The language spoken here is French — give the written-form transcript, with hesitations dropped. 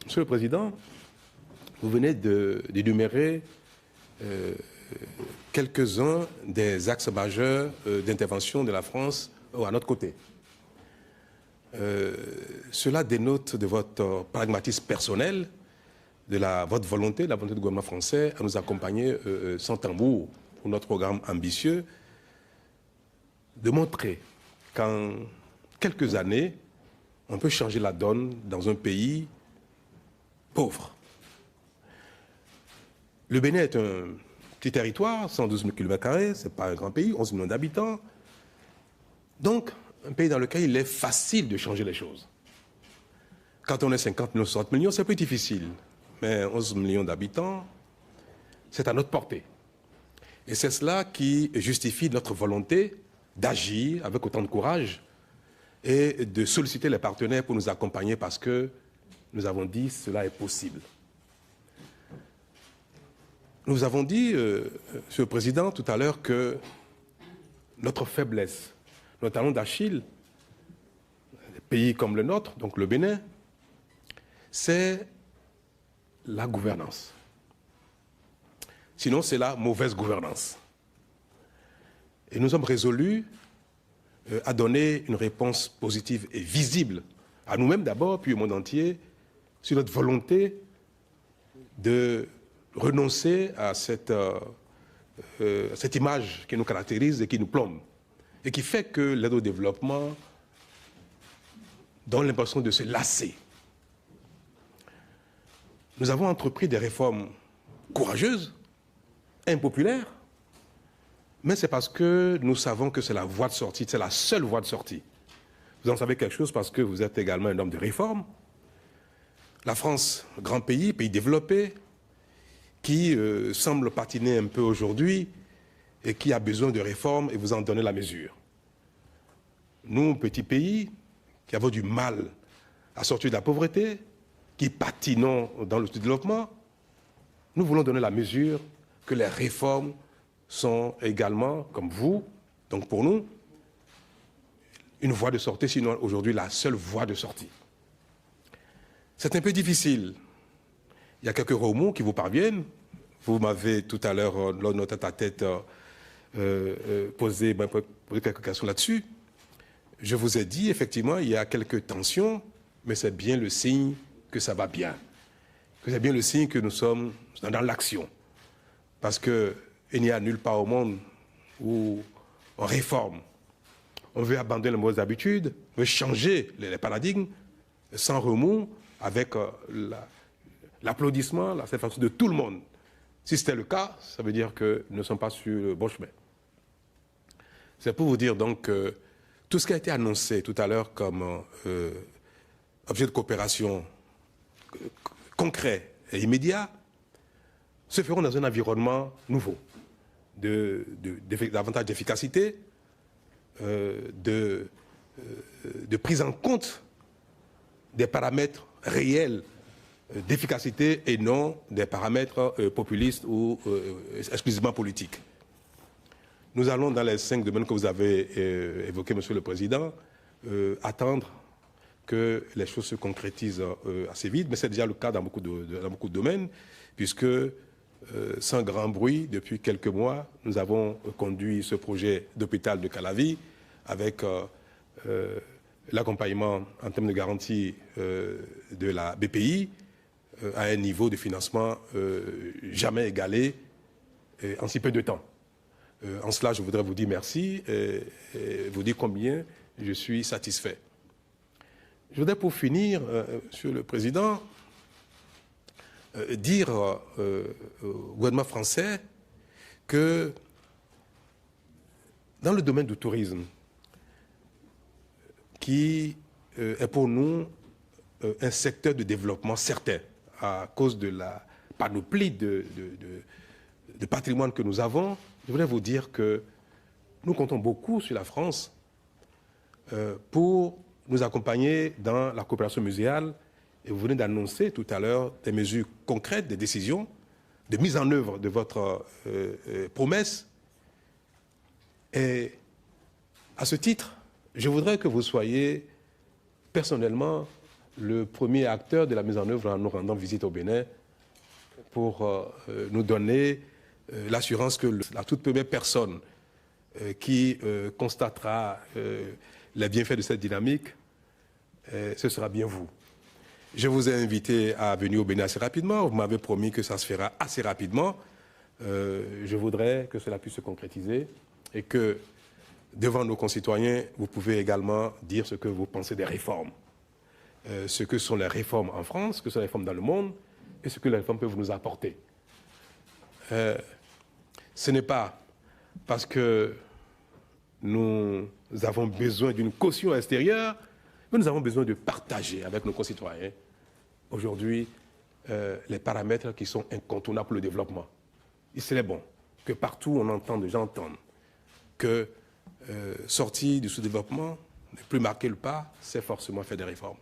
Monsieur le Président, vous venez d'énumérer quelques-uns des axes majeurs d'intervention de la France à notre côté. Cela dénote de votre pragmatisme personnel, de votre volonté, de la volonté du gouvernement français à nous accompagner sans tambour pour notre programme ambitieux, de montrer qu'en quelques années, on peut changer la donne dans un pays pauvre. Le Bénin est un petit territoire, 112 000 km², ce n'est pas un grand pays, 11 millions d'habitants. Donc, un pays dans lequel il est facile de changer les choses. Quand on est 50 millions, 60 millions, c'est plus difficile. Mais 11 millions d'habitants, c'est à notre portée. Et c'est cela qui justifie notre volonté d'agir avec autant de courage et de solliciter les partenaires pour nous accompagner parce que nous avons dit cela est possible. Nous avons dit, Monsieur le Président, tout à l'heure que notre faiblesse, notre talon d'Achille, des pays comme le nôtre, donc le Bénin, c'est la gouvernance. Sinon, c'est la mauvaise gouvernance. Et nous sommes résolus à donner une réponse positive et visible à nous-mêmes d'abord, puis au monde entier, sur notre volonté de renoncer à cette image qui nous caractérise et qui nous plombe, et qui fait que l'aide au développement donne l'impression de se lasser. Nous avons entrepris des réformes courageuses, impopulaires, mais c'est parce que nous savons que c'est la voie de sortie, c'est la seule voie de sortie. Vous en savez quelque chose parce que vous êtes également un homme de réforme. La France, grand pays, pays développé, qui semble patiner un peu aujourd'hui et qui a besoin de réformes et vous en donnez la mesure. Nous, petit pays, qui avons du mal à sortir de la pauvreté, qui patinons dans le développement, nous voulons donner la mesure que les réformes sont également, comme vous, donc pour nous, une voie de sortie, sinon aujourd'hui la seule voie de sortie. C'est un peu difficile. Il y a quelques remous qui vous parviennent. Vous m'avez tout à l'heure, lors de notre tête-à-tête, posé quelques questions là-dessus. Je vous ai dit, effectivement, il y a quelques tensions, mais c'est bien le signe que ça va bien. Que c'est bien le signe que nous sommes dans l'action. Parce qu'il n'y a nulle part au monde où on réforme. On veut abandonner les mauvaises habitudes, on veut changer les paradigmes sans remous, avec l'applaudissement, la satisfaction de tout le monde. Si c'était le cas, ça veut dire que nous ne sommes pas sur le bon chemin. C'est pour vous dire donc que tout ce qui a été annoncé tout à l'heure comme objet de coopération concret et immédiat se feront dans un environnement nouveau, davantage d'efficacité, de prise en compte des paramètres réels d'efficacité et non des paramètres populistes ou exclusivement politiques. Nous allons, dans les 5 domaines que vous avez évoqués, Monsieur le Président, attendre que les choses se concrétisent assez vite, mais c'est déjà le cas dans beaucoup de domaines, puisque sans grand bruit, depuis quelques mois, nous avons conduit ce projet d'hôpital de Calavi avec l'accompagnement en termes de garantie de la BPI à un niveau de financement jamais égalé en si peu de temps. En cela, je voudrais vous dire merci et vous dire combien je suis satisfait. Je voudrais pour finir, Monsieur le Président, dire au gouvernement français que dans le domaine du tourisme, qui est pour nous un secteur de développement certain à cause de la panoplie de patrimoine que nous avons, je voudrais vous dire que nous comptons beaucoup sur la France pour nous accompagner dans la coopération muséale. Et vous venez d'annoncer tout à l'heure des mesures concrètes, des décisions, de mise en œuvre de votre promesse. Et à ce titre, je voudrais que vous soyez personnellement le premier acteur de la mise en œuvre en nous rendant visite au Bénin pour nous donner l'assurance que la toute première personne qui constatera les bienfaits de cette dynamique, ce sera bien vous. Je vous ai invité à venir au Bénin assez rapidement. Vous m'avez promis que ça se fera assez rapidement. Je voudrais que cela puisse se concrétiser et que, devant nos concitoyens, vous pouvez également dire ce que vous pensez des réformes. Ce que sont les réformes en France, ce que sont les réformes dans le monde et ce que les réformes peuvent nous apporter. Ce n'est pas parce que nous avons besoin d'une caution extérieure, mais nous avons besoin de partager avec nos concitoyens aujourd'hui les paramètres qui sont incontournables pour le développement. Il serait bon que partout on entende, les gens entendent que sortir du sous-développement, ne plus marquer le pas, c'est forcément faire des réformes.